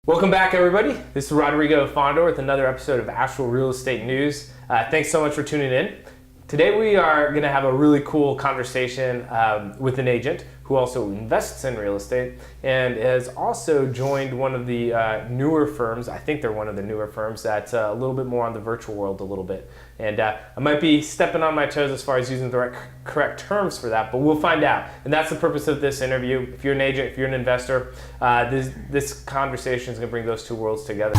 Welcome back, everybody. This is Rodrigo Fondor with another episode of Actual Real Estate News. Thanks so much for tuning in. Today we are going to have a really cool conversation with an agent who also invests in real estate and has also joined one of the newer firms. I think they're one of the newer firms that's a little bit more on the virtual world a little bit. And I might be stepping on my toes as far as using the correct terms for that, but we'll find out. And that's the purpose of this interview. If you're an agent, if you're an investor, this conversation is going to bring those two worlds together.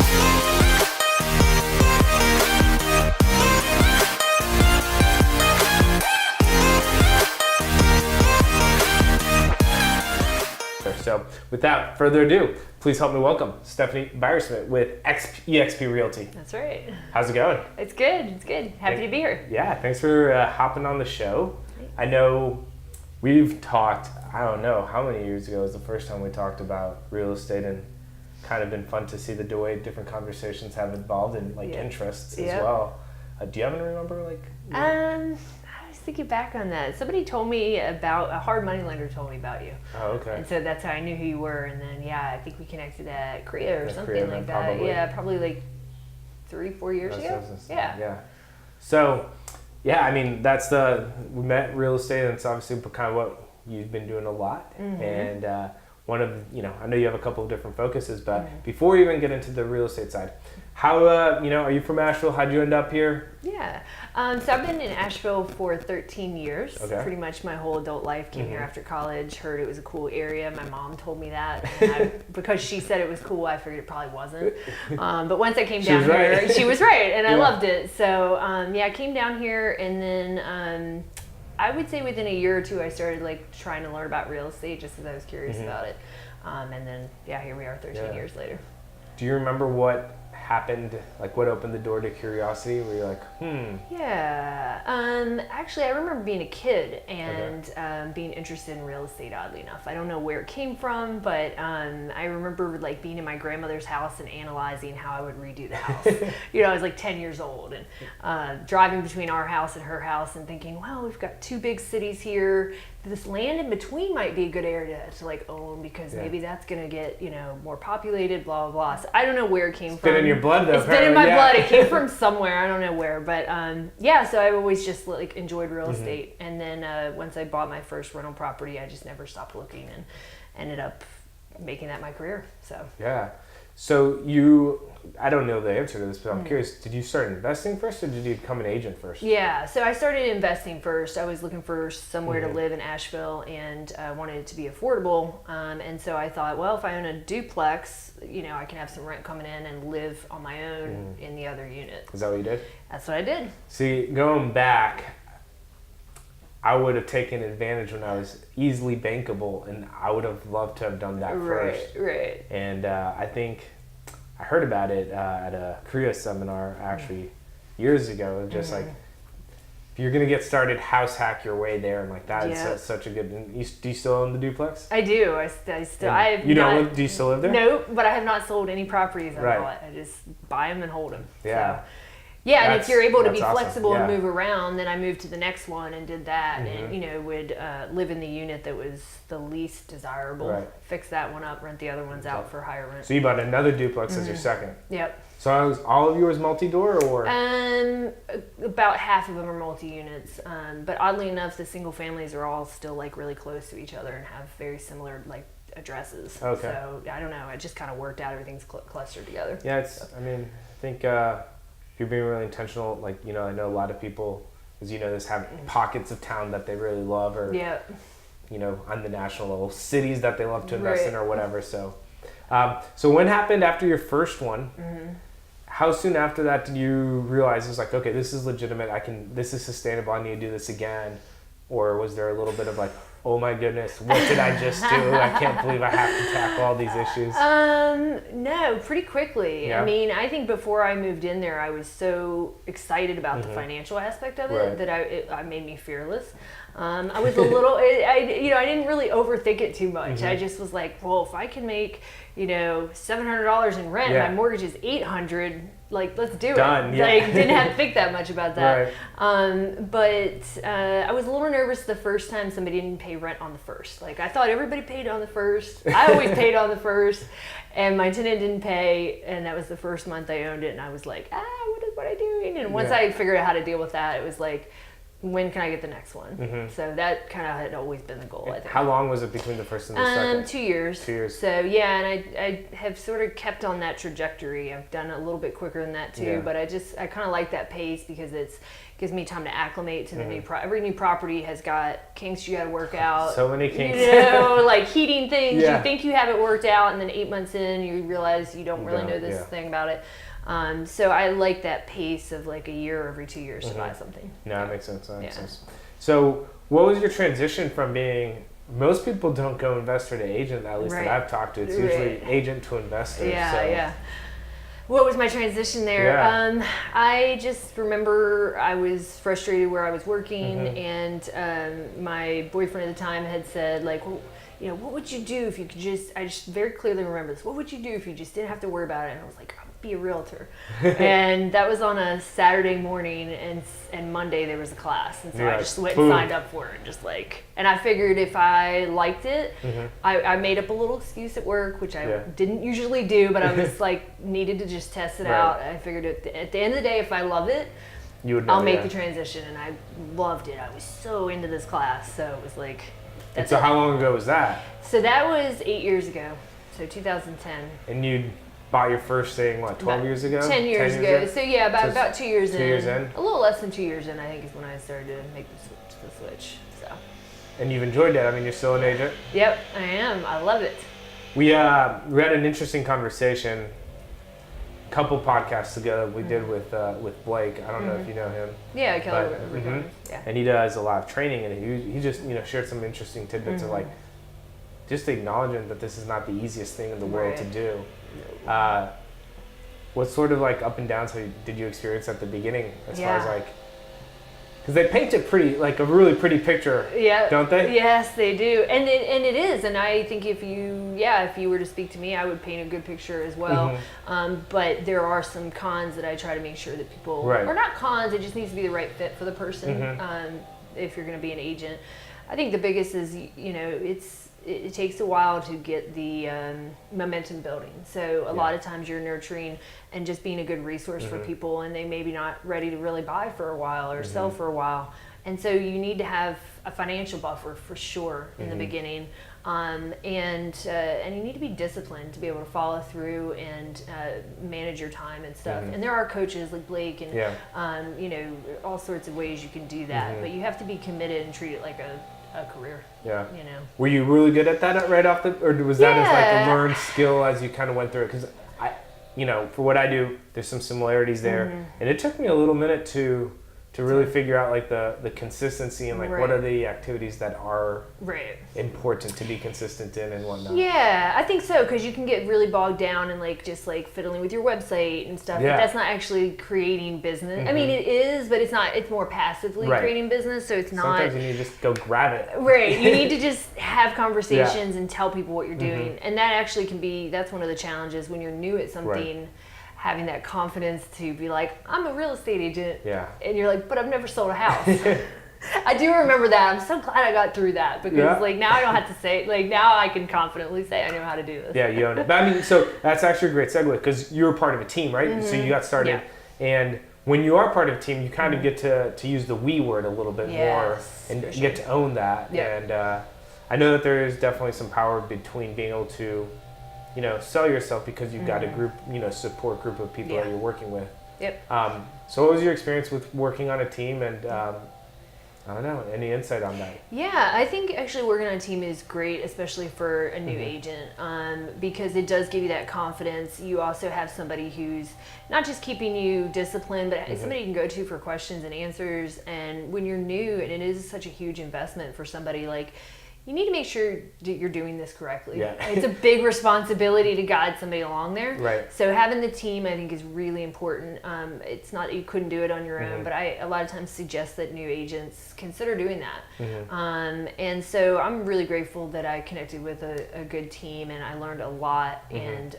So without further ado, please help me welcome Stefanie Beierschmitt with eXp Realty. That's right. How's it going? It's good. It's good. Happy to be here. Yeah, thanks for hopping on the show. Thanks. I know we've talked, I don't know how many years ago was the first time we talked about real estate, and kind of been fun to see the way different conversations have evolved and interests as well. Do you happen to remember I was thinking back on that. Somebody told me about, a hard money lender told me about you. Oh, okay. And so that's how I knew who you were. And then, I think we connected at Korea or something like that. Probably. Yeah, probably like 3-4 years ago. Yeah. So, I mean, we met real estate, and it's obviously kind of what you've been doing a lot. Mm-hmm. And one of, I know you have a couple of different focuses, but before we even get into the real estate side, how, are you from Asheville? How'd you end up here? Yeah. So I've been in Asheville for 13 years. Okay. Pretty much my whole adult life. Came here after college, heard it was a cool area. My mom told me that. And because she said it was cool, I figured it probably wasn't. But once I came down here, she was right. And I loved it. So, I came down here, and then I would say within a year or two, I started trying to learn about real estate just because I was curious about it. And then, here we are 13 years later. Do you remember what happened, what opened the door to curiosity, where you're like, actually I remember being a kid and being interested in real estate, oddly enough. I don't know where it came from, but I remember being in my grandmother's house and analyzing how I would redo the house. I was 10 years old, and driving between our house and her house and thinking, wow, we've got two big cities here. This land in between might be a good area to own, because maybe that's going to get, more populated, blah, blah, blah. So I don't know where it came from. It's been in your blood, though. It's been in my blood. It came from somewhere. I don't know where. But, so I've always just enjoyed real estate. And then once I bought my first rental property, I just never stopped looking and ended up making that my career. So. Yeah. So I don't know the answer to this, but I'm curious, did you start investing first, or did you become an agent first? Yeah, so I started investing first. I was looking for somewhere to live in Asheville, and wanted it to be affordable. And so I thought, well, if I own a duplex, I can have some rent coming in and live on my own in the other unit. Is that what you did? That's what I did. See, going back, I would have taken advantage when I was easily bankable, and I would have loved to have done that first. Right. And I think I heard about it at a Korea seminar actually years ago. Just if you're gonna get started, house hack your way there, and that. It's such a good. Do you still own the duplex? I do. I still. Do you still live there? No, but I have not sold any proproperties I bought. I just buy them and hold them. Yeah. So. Yeah, and if you're able to be flexible and move around, then I moved to the next one and did that, and would live in the unit that was the least desirable, fix that one up, rent the other ones out for higher rent. So you bought another duplex as your second? Yep. So all of yours multi-door, or? About half of them are multi-units, but oddly enough, the single families are all still really close to each other and have very similar addresses. Okay. So I don't know, it just kind of worked out. Everything's clustered together. Yeah, I think. You're being really intentional. I know a lot of people, as you know, have pockets of town that they really love, or on the national level, cities that they love to invest in, or whatever. So, so when happened after your first one? How soon after that did you realize it was okay, this is legitimate. This is sustainable. I need to do this again, or was there a little bit of oh my goodness, what did I just do? I can't believe I have to tackle all these issues. No, pretty quickly. Yeah. I mean, I think before I moved in there, I was so excited about the financial aspect of it that it made me fearless. I was a little, I didn't really overthink it too much. I just was well, if I can make, $700 in rent. Yeah. My mortgage is $800. Like, let's do Done, it. yeah. Like, didn't have to think that much about that. Right. But I was a little nervous the first time somebody didn't pay rent on the first. Like, I thought everybody paid on the first. I always paid on the first, and my tenant didn't pay, and that was the first month I owned it, and I was like, what am I doing? And once I figured out how to deal with that, it was like, when can I get the next one? Mm-hmm. So that kind of had always been the goal, I think. How long was it between the first and the second? 2 years. 2 years. So yeah, and I have sort of kept on that trajectory. I've done a little bit quicker than that too, but I kind of like that pace because gives me time to acclimate to the new every new property has got kinks you got to work out. So many kinks. Like heating things. Yeah. You think you have it worked out, and then 8 months in, you realize you don't really know this thing about it. So I like that pace of like a year every 2 years to buy something. No, that makes sense. That makes sense. So what was your transition from being, most people don't go investor to agent, at least that I've talked to. It's usually agent to investor. Yeah. What was my transition there? Yeah. I just remember I was frustrated where I was working, and my boyfriend at the time had said, like, well, what would you do if you could I just very clearly remember this. What would you do if you just didn't have to worry about it? And I was like, I would be a realtor. And that was on a Saturday morning, and Monday there was a class. And so I just went and signed up for it. And I figured if I liked it, I made up a little excuse at work, which I didn't usually do, but I was like, needed to just test it out. I figured at the end of the day, if I love it, I'll make the transition. And I loved it. I was so into this class. So it was like... And so how long ago was that? So that was 8 years ago, so 2010. And you bought your first thing, 12 years ago? 10 years ago. So yeah, about 2 years in. 2 years in? A little less than 2 years in, I think, is when I started to make the switch. So. And you've enjoyed that? I mean, you're still an agent? Yep, I am. I love it. We had an interesting conversation a couple podcasts ago we did with Blake. I don't know if you know him. Yeah, Keller. Yeah. And he does a lot of training, and he just shared some interesting tidbits of like just acknowledging that this is not the easiest thing in the world to do. What sort of like up and downs did you experience at the beginning as far as like, because they paint it pretty, like a really pretty picture, don't they? Yes, they do, and it is. And I think if you were to speak to me, I would paint a good picture as well. But there are some cons that I try to make sure that people, or not cons, it just needs to be the right fit for the person. If you're going to be an agent, I think the biggest is it takes a while to get the momentum building. So a lot of times you're nurturing and just being a good resource for people, and they maybe not ready to really buy for a while or sell for a while. And so you need to have a financial buffer for sure in the beginning. And you need to be disciplined to be able to follow through and manage your time and stuff. And there are coaches like Blake and all sorts of ways you can do that. But you have to be committed and treat it like a career. Were you really good at that right off or was that as like a learned skill as you kind of went through it? Because for what I do, there's some similarities there, and it took me a little minute to really figure out like the consistency and like what are the activities that are important to be consistent in and whatnot. Yeah, I think so, because you can get really bogged down and like just like fiddling with your website and stuff. But that's not actually creating business. I mean, it is, but it's not. It's more passively creating business, so it's not. Sometimes you need to just go grab it. You need to just have conversations and tell people what you're doing, and that actually can be. That's one of the challenges when you're new at something. Having that confidence to be like, I'm a real estate agent. And you're like, but I've never sold a house. I do remember that. I'm so glad I got through that because like now I don't have to say, like now I can confidently say I know how to do this. Yeah, you own it. But I mean, so that's actually a great segue because you're part of a team, right? So you got started and when you are part of a team, you kind of get to use the we word a little bit more and get to own that. And I know that there is definitely some power between being able to sell yourself because you've got a group, support group of people that you're working with. So what was your experience with working on a team and, I don't know, any insight on that? Yeah, I think actually working on a team is great, especially for a new agent, because it does give you that confidence. You also have somebody who's not just keeping you disciplined, but somebody you can go to for questions and answers. And when you're new, and it is such a huge investment for somebody, like, you need to make sure that you're doing this correctly. Yeah. It's a big responsibility to guide somebody along there. Right. So having the team, I think, is really important. It's not that you couldn't do it on your own, but I a lot of times suggest that new agents consider doing that. And so I'm really grateful that I connected with a good team, and I learned a lot. And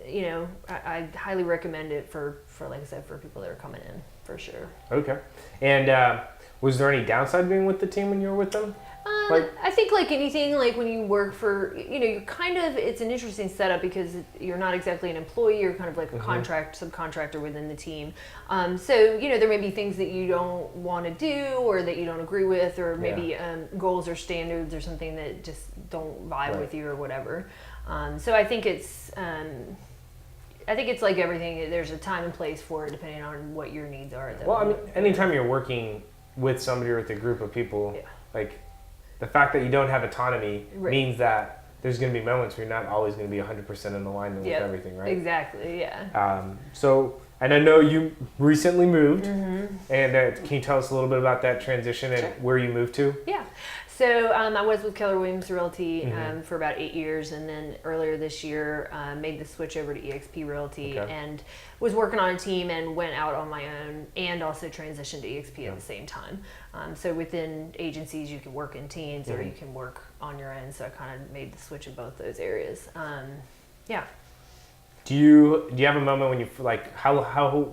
you know, I highly recommend it for like I said, for people that are coming in, for sure. Okay. And was there any downside being with the team when you were with them? I think like anything, like when you work for, you know, you're kind of, it's an interesting setup because you're not exactly an employee, you're kind of like a subcontractor within the team. So, you know, there may be things that you don't want to do or that you don't agree with, or maybe goals or standards or something that just don't vibe with you or whatever. So I think it's like everything, there's a time and place for it depending on what your needs are. Well, I mean, anytime you're working with somebody or with a group of people, like the fact that you don't have autonomy means that there's going to be moments where you're not always going to be 100% in alignment with everything, right? Exactly, yeah. So, and I know you recently moved, and can you tell us a little bit about that transition and where you moved to? Yeah. So I was with Keller Williams Realty for about 8 years, and then earlier this year made the switch over to eXp Realty and was working on a team and went out on my own, and also transitioned to eXp at the same time. So within agencies, you can work in teams or you can work on your own. So I kind of made the switch in both those areas. Do you have a moment when you like how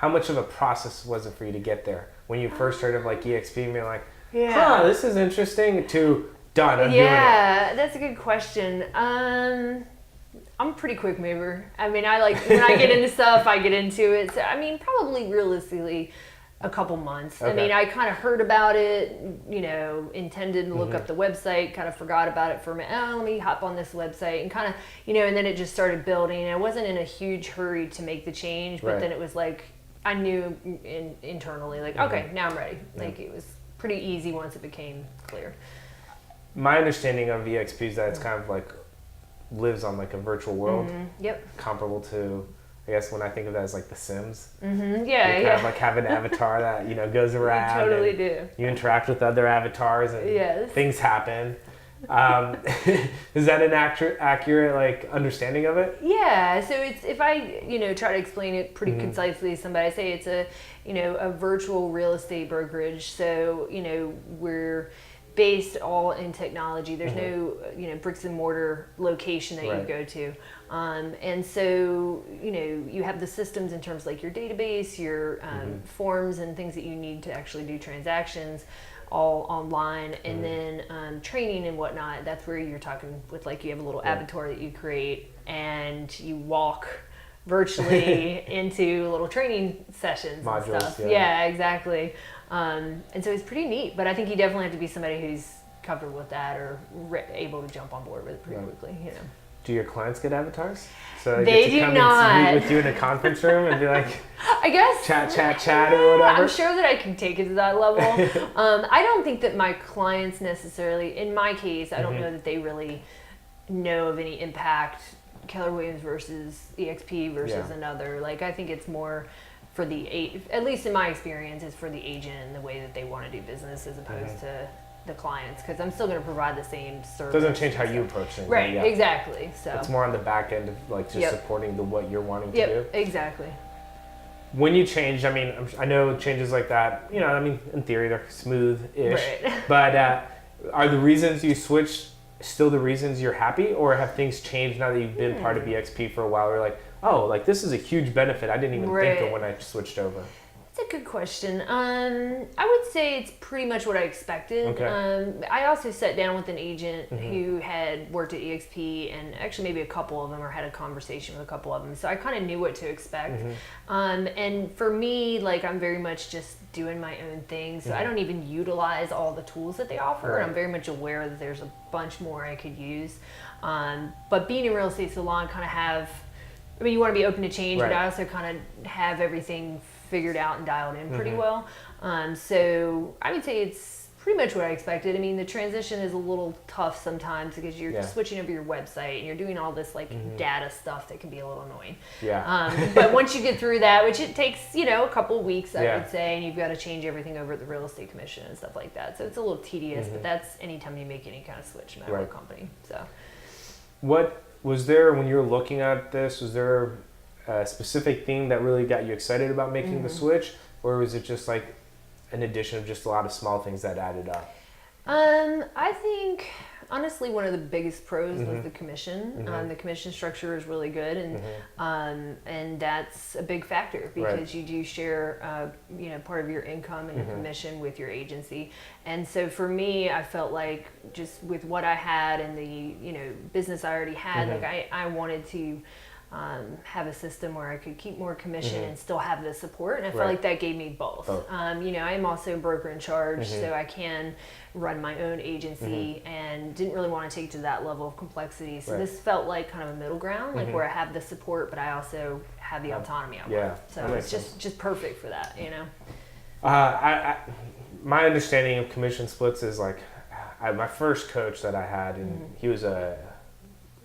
much of a process was it for you to get there when you first heard of like eXp and being like, this is interesting, to done, I'm doing it? That's a good question. I'm a pretty quick mover. I mean, I like, when I get into stuff, I get into it. So, I mean, probably realistically a couple months. I mean, I kind of heard about it, you know, intended to look up the website, kind of forgot about it for a minute. Oh, let me hop on this website, and kind of, you know, and then it just started building. I wasn't in a huge hurry to make the change, but then it was like, I knew internally, like, okay, now I'm ready. Like, it was pretty easy once it became clear. My understanding of eXp is that it's kind of like lives on like a virtual world, comparable to, I guess when I think of that as like The Sims. You kind of like have an avatar that, you know, goes around. You totally do. You interact with other avatars and things happen. Is that an accurate like understanding of it? Yeah. So it's, if I, you know, try to explain it pretty concisely to somebody, I say it's a, you know, a virtual real estate brokerage. So, you know, we're based all in technology. There's no, you know, bricks and mortar location that you go to. And so, you know, you have the systems in terms of like your database, your forms and things that you need to actually do transactions, all online, and then training and whatnot. That's where you're talking with, like, you have a little avatar that you create and you walk virtually into little training sessions modules, and stuff. Yeah, exactly. And so it's pretty neat, but I think you definitely have to be somebody who's comfortable with that or able to jump on board with it pretty quickly, you know. Do your clients get avatars? So they get to do come not and meet with you in a conference room and be like, I guess chat or whatever. I'm sure that I can take it to that level. I don't think that my clients necessarily, in my case, I don't know that they really know of any impact, Keller Williams versus eXp versus another. Like, I think it's more for the, at least in my experience, it's for the agent and the way that they want to do business as opposed to the clients, because I'm still going to provide the same service. Doesn't change how you approach things. Right, exactly. So it's more on the back end of like just supporting what you're wanting to do. Exactly. When you change, I mean, I know changes like that, you know, I mean, in theory they're smooth-ish, but are the reasons you switched still the reasons you're happy, or have things changed now that you've been part of eXp for a while? Or like, oh, like this is a huge benefit I didn't even think of when I switched over. That's a good question. I would say it's pretty much what I expected. Okay. I also sat down with an agent who had worked at eXp, and actually maybe a couple of them, or had a conversation with a couple of them. So I kind of knew what to expect. And for me, like, I'm very much just doing my own thing. So I don't even utilize all the tools that they offer. I'm very much aware that there's a bunch more I could use. But being in real estate so long, kind of have, I mean, you want to be open to change, but I also kind of have everything figured out and dialed in pretty well. So I would say it's pretty much what I expected. I mean, the transition is a little tough sometimes because you're switching over your website and you're doing all this like data stuff that can be a little annoying. But once you get through that, which it takes, a couple of weeks, I would say, and you've got to change everything over at the real estate commission and stuff like that. So it's a little tedious, but that's anytime you make any kind of switch, no matter what company. So, what was there when you were looking at this? Was there a specific thing that really got you excited about making the switch, or was it just like an addition of just a lot of small things that added up? I think honestly one of the biggest pros was the commission. The commission structure is really good, and that's a big factor because you do share part of your income and your commission with your agency. And so for me, I felt like just with what I had and the business I already had, like I wanted to have a system where I could keep more commission and still have the support, and I felt like that gave me both. I am also a broker in charge, so I can run my own agency and didn't really want to take to that level of complexity. So this felt like kind of a middle ground, like where I have the support, but I also have the autonomy I want. So it's just perfect for that, My understanding of commission splits is like, my first coach that I had, and he was a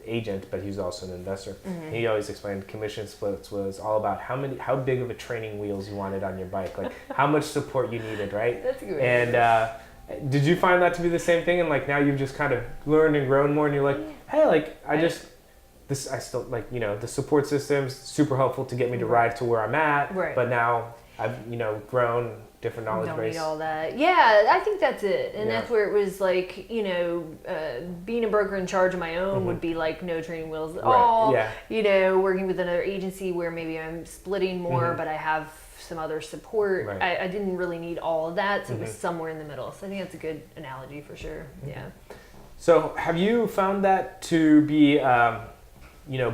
agent, but he was also an investor. He always explained commission splits was all about how big of a training wheels you wanted on your bike, like how much support you needed, right? That's a good way. And did you find that to be the same thing? And like now you've just kind of learned and grown more, and you're like, hey, like I still like the support system's super helpful to get me to ride to where I'm at. But now I've grown. Different knowledge don't base. Need all that. Yeah, I think that's it, and that's where it was like being a broker in charge of my own would be like no training wheels at all. Working with another agency where maybe I'm splitting more, but I have some other support. I didn't really need all of that, so it was somewhere in the middle. So I think that's a good analogy for sure. Yeah. So have you found that to be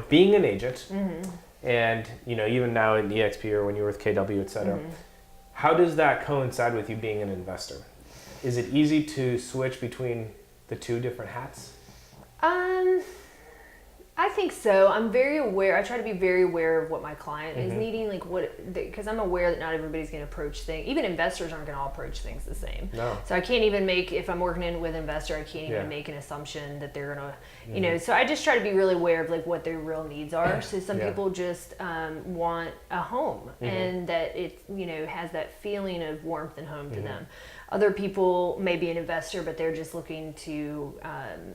being an agent, and even now in EXP or when you were with KW, etc. How does that coincide with you being an investor? Is it easy to switch between the two different hats? I think so. I'm very aware. I try to be very aware of what my client is needing, like because I'm aware that not everybody's going to approach things. Even investors aren't going to all approach things the same. No. So I can't even make, if I'm working with an investor, I can't even make an assumption that they're going to, so I just try to be really aware of like what their real needs are. So some people just want a home and that it, has that feeling of warmth and home to them. Other people may be an investor, but they're just looking to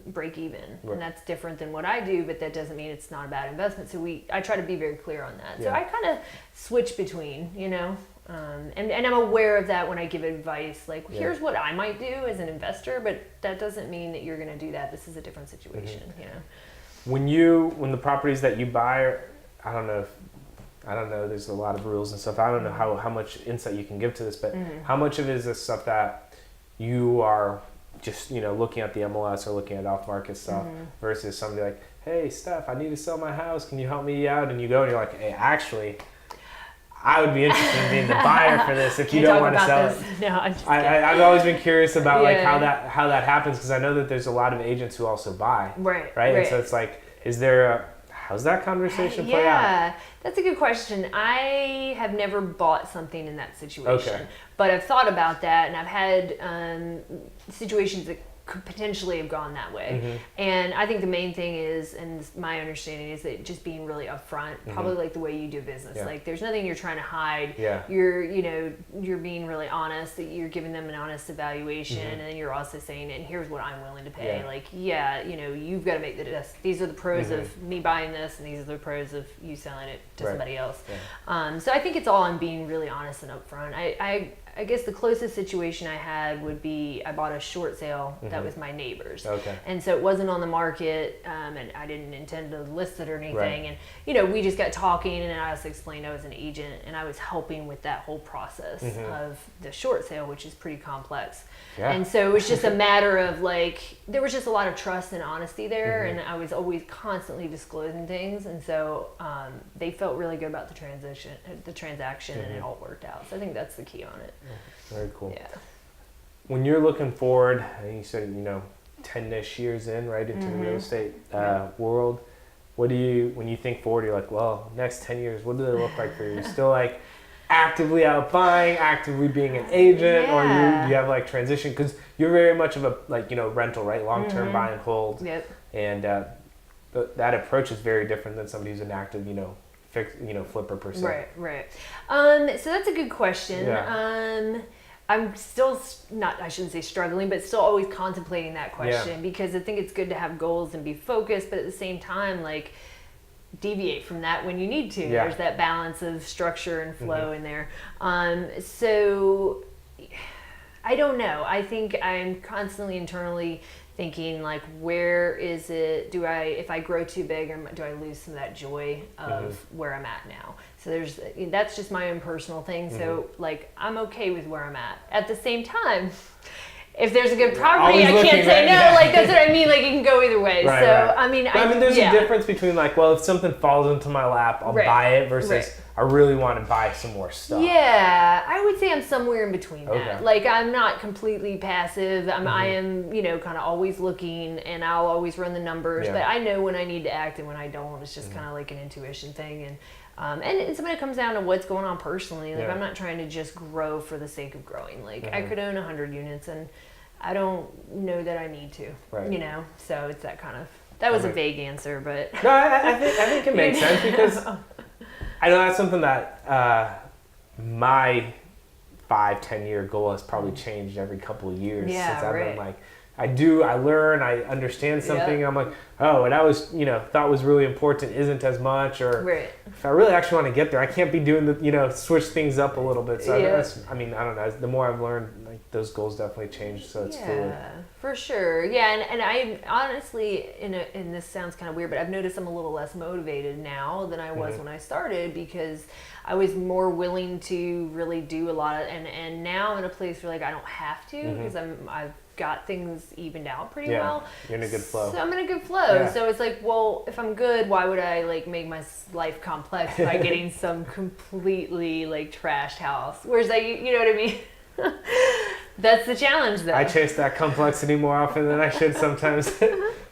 break even, and that's different than what I do. But that doesn't mean it's not a bad investment. So I try to be very clear on that. So I kind of switch between, and I'm aware of that when I give advice. Like, here's what I might do as an investor, but that doesn't mean that you're going to do that. This is a different situation, When the properties that you buy, I don't know, there's a lot of rules and stuff. I don't know how much insight you can give to this, but how much of it is this stuff that you are just, looking at the MLS or looking at off-market stuff versus somebody like, hey, Steph, I need to sell my house. Can you help me out? And you go and you're like, hey, actually, I would be interested in being the buyer for this if you don't want to sell it. No, I'm just I've always been curious about like how that happens, because I know that there's a lot of agents who also buy. Right. And so it's like, how's that conversation play out? Yeah, that's a good question. I have never bought something in that situation, but I've thought about that, and I've had situations that could potentially have gone that way. And I think the main thing is, and my understanding is that just being really upfront, probably like the way you do business. Like there's nothing you're trying to hide. You're being really honest, that you're giving them an honest evaluation, and then you're also saying, and here's what I'm willing to pay. Like, you've got to make these are the pros of me buying this, and these are the pros of you selling it to somebody else. So I think it's all on being really honest and upfront. I guess the closest situation I had would be I bought a short sale that was my neighbor's. And so it wasn't on the market, and I didn't intend to list it or anything. And, we just got talking, and I also explained I was an agent, and I was helping with that whole process of the short sale, which is pretty complex. And so it was just a matter of like, there was just a lot of trust and honesty there, and I was always constantly disclosing things. And so they felt really good about the transaction, and it all worked out. So I think that's the key on it. Very cool. Yeah. When you're looking forward, I think you said 10-ish years in, right, into the real estate world. What do you, when you think forward, you're like, well, next 10 years, what do they look like for you? You're still like, actively out buying, actively being an agent, or you have like transition? Because you're very much of a rental, right? Long-term buy and hold. Yep. And that approach is very different than somebody who's an active, flipper per se. Right. So that's a good question. Yeah. I'm still not, I shouldn't say struggling, but still always contemplating that question because I think it's good to have goals and be focused, but at the same time, like, deviate from that when you need to. Yeah. There's that balance of structure and flow in there. So I don't know. I think I'm constantly internally thinking, like, where is it, if I grow too big, or do I lose some of that joy of where I'm at now? So that's just my own personal thing. So, like, I'm okay with where I'm at. At the same time, if there's a good property, I can't say no. Like, that's what I mean. Like, it can go either way. Right, so, right. I mean, there's a difference between, like, well, if something falls into my lap, I'll buy it, versus I really want to buy some more stuff. Yeah, I would say I'm somewhere in between that. Okay. Like, I'm not completely passive. I am, kind of always looking, and I'll always run the numbers. But I know when I need to act and when I don't. It's just kind of like an intuition thing. And some of it comes down to what's going on personally. Like, I'm not trying to just grow for the sake of growing. Like, I could own 100 units, and I don't know that I need to. Right. So it's that kind of. That was a vague answer, but. No, I think it makes sense, because I know that's something that my 5-10 year goal has probably changed every couple of years since I've been like. I learn, I understand something, and I'm like, oh, what I was, thought was really important isn't as much, or if I really actually want to get there, I can't be doing the, switch things up a little bit. So I don't know, the more I've learned, like, those goals definitely change, so it's fluid. Yeah, for sure. Yeah, and I honestly, and this sounds kind of weird, but I've noticed I'm a little less motivated now than I was when I started, because I was more willing to really do a lot of, and now I'm in a place where, like, I don't have to, because I've got things evened out pretty well. You're in a good flow. So I'm in a good flow. So it's like, well, if I'm good, why would I, like, make my life complex by getting some completely, like, trashed house? Whereas you know what I mean? That's the challenge, though. I chase that complexity more often than I should sometimes.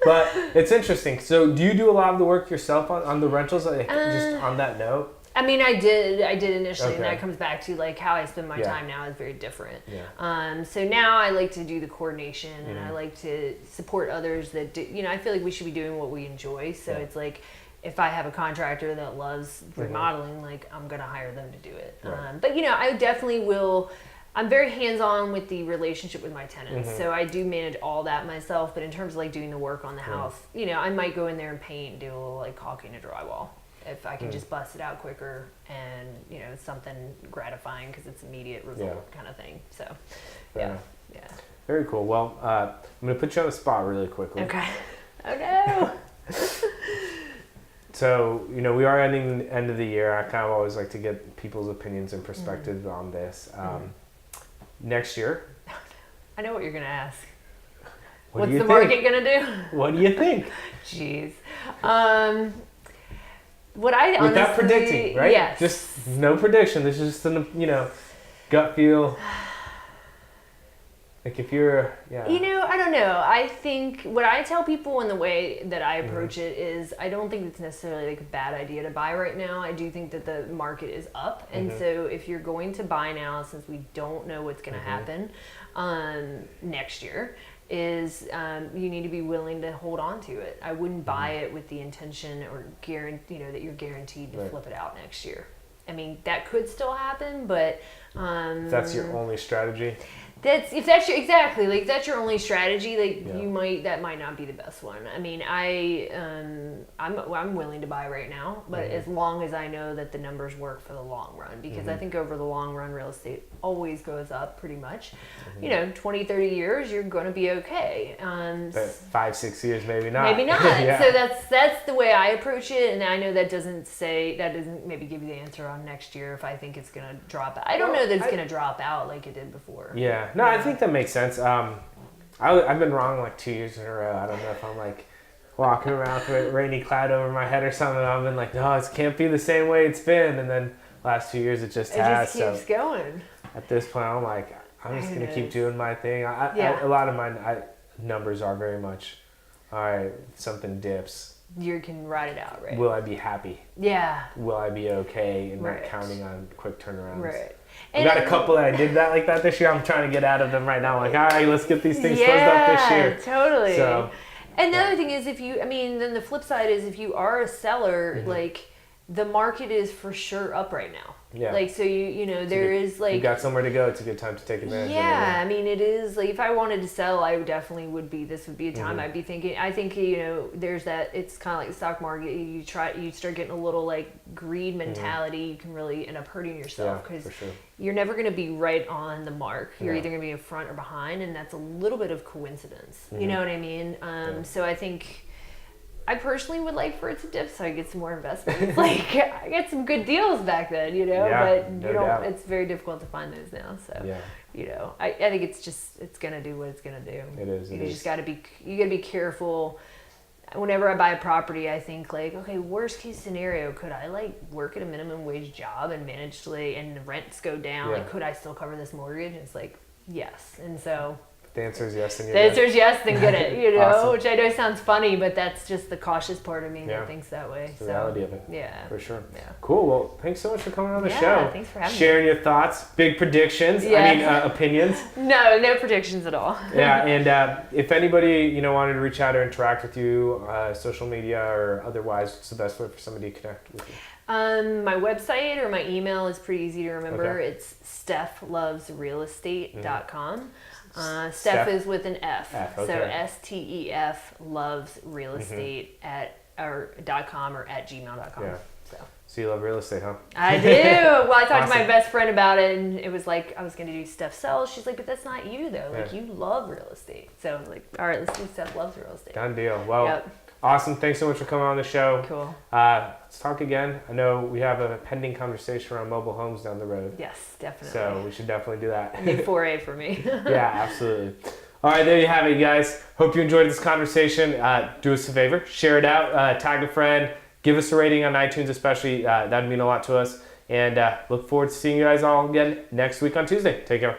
But it's interesting. So do you do a lot of the work yourself on the rentals? Like, just on that note? I mean, I did initially, and that comes back to, like, how I spend my time now is very different. So now I like to do the coordination, and I like to support others that do, I feel like we should be doing what we enjoy. So it's like, if I have a contractor that loves remodeling, like, I'm going to hire them to do it. But, I definitely will. I'm very hands-on with the relationship with my tenants. So I do manage all that myself. But in terms of, like, doing the work on the house, I might go in there and paint, do a little, like, caulking and drywall. If I can just bust it out quicker, and something gratifying because it's immediate result kind of thing. So, yeah. Very cool. Well, I'm gonna put you on the spot really quickly. Okay. Oh no. So we are ending the end of the year. I kind of always like to get people's opinions and perspectives on this. Next year. I know what you're gonna ask. What's the market gonna do? What do you think? Jeez. What I honestly, without predicting, right? Yes. Just no prediction. This is just an gut feel. Like, if you're, I don't know. I think what I tell people, in the way that I approach it, is I don't think it's necessarily, like, a bad idea to buy right now. I do think that the market is up, and so if you're going to buy now, since we don't know what's going to happen next year, is you need to be willing to hold on to it. I wouldn't buy it with the intention or guarantee, that you're guaranteed to flip it out next year. I mean, that could still happen, but that's your only strategy. If that's your only strategy, like, that might not be the best one. I mean, I'm willing to buy right now, but as long as I know that the numbers work for the long run, because I think over the long run, real estate always goes up pretty much. 20, 30 years, you're going to be okay. 5-6 years, maybe not. Maybe not. So that's the way I approach it, and I know that doesn't maybe give you the answer on next year if I think it's going to drop out. I don't know that it's going to drop out like it did before. Yeah. No, I think that makes sense. I've been wrong like 2 years in a row. I don't know if I'm, like, walking around with a rainy cloud over my head or something. I've been like, no, it can't be the same way it's been. And then last 2 years it just has. It just keeps going. At this point, I'm like, I'm just going to keep doing my thing. A lot of my numbers are very much, all right, something dips. you can ride it out, right? Will I be happy? Yeah. Will I be okay and Right. not counting on quick turnarounds? Right. I got a couple that I did that like that this year. I'm trying to get out of them right now. I'm like, all right, let's get these things closed up this year. Yeah, totally. So, and the other thing is, then the flip side is if you are a seller, like the market is for sure up right now. Yeah. Like, so you've got somewhere to go. It's a good time to take advantage of it. Yeah, I mean, it is like if I wanted to sell, I definitely would be. This would be a time I'd be thinking. I think there's that. It's kind of like the stock market. You start getting a little like greed mentality. You can really end up hurting yourself because you're never going to be right on the mark. You're either going to be in front or behind, and that's a little bit of coincidence. You know what I mean? So I think. I personally would like for it to dip so I get some more investments. Like I get some good deals back then, but you don't. It's very difficult to find those now. So I think it's gonna do what it's gonna do. It is. You just gotta be careful. Whenever I buy a property, I think like, okay, worst case scenario, could I like work at a minimum wage job and manage to and the rents go down? Yeah. Like, could I still cover this mortgage? And it's like yes, and so. The answer is yes, then the answer is yes, then get it, Awesome. which I know sounds funny, but that's just the cautious part of me that thinks that way. It's the reality of it. Yeah. For sure. Yeah. Cool. Well, thanks so much for coming on the show. Yeah, thanks for having me. Sharing your thoughts, big predictions, opinions. No predictions at all. Yeah, and if anybody, wanted to reach out or interact with you, social media or otherwise, what's the best way for somebody to connect with you? My website or my email is pretty easy to remember. Okay. It's steflovesrealestate.com. Steph is with an F. Okay. So STEF loves real estate .com or at gmail.com. Yeah. So you love real estate, huh? I do. Well, I talked to my best friend about it, and it was like I was going to do Steph sells. She's like, but that's not you though. Like you love real estate. So I was like, all right, let's do Steph loves real estate. Done deal. Well, awesome. Thanks so much for coming on the show. Cool. Let's talk again. I know we have a pending conversation around mobile homes down the road. Yes, definitely. So we should definitely do that. Big foray for me. Yeah, absolutely. All right, there you have it, you guys. Hope you enjoyed this conversation. Do us a favor, share it out, tag a friend, give us a rating on iTunes especially. That'd mean a lot to us. And look forward to seeing you guys all again next week on Tuesday. Take care.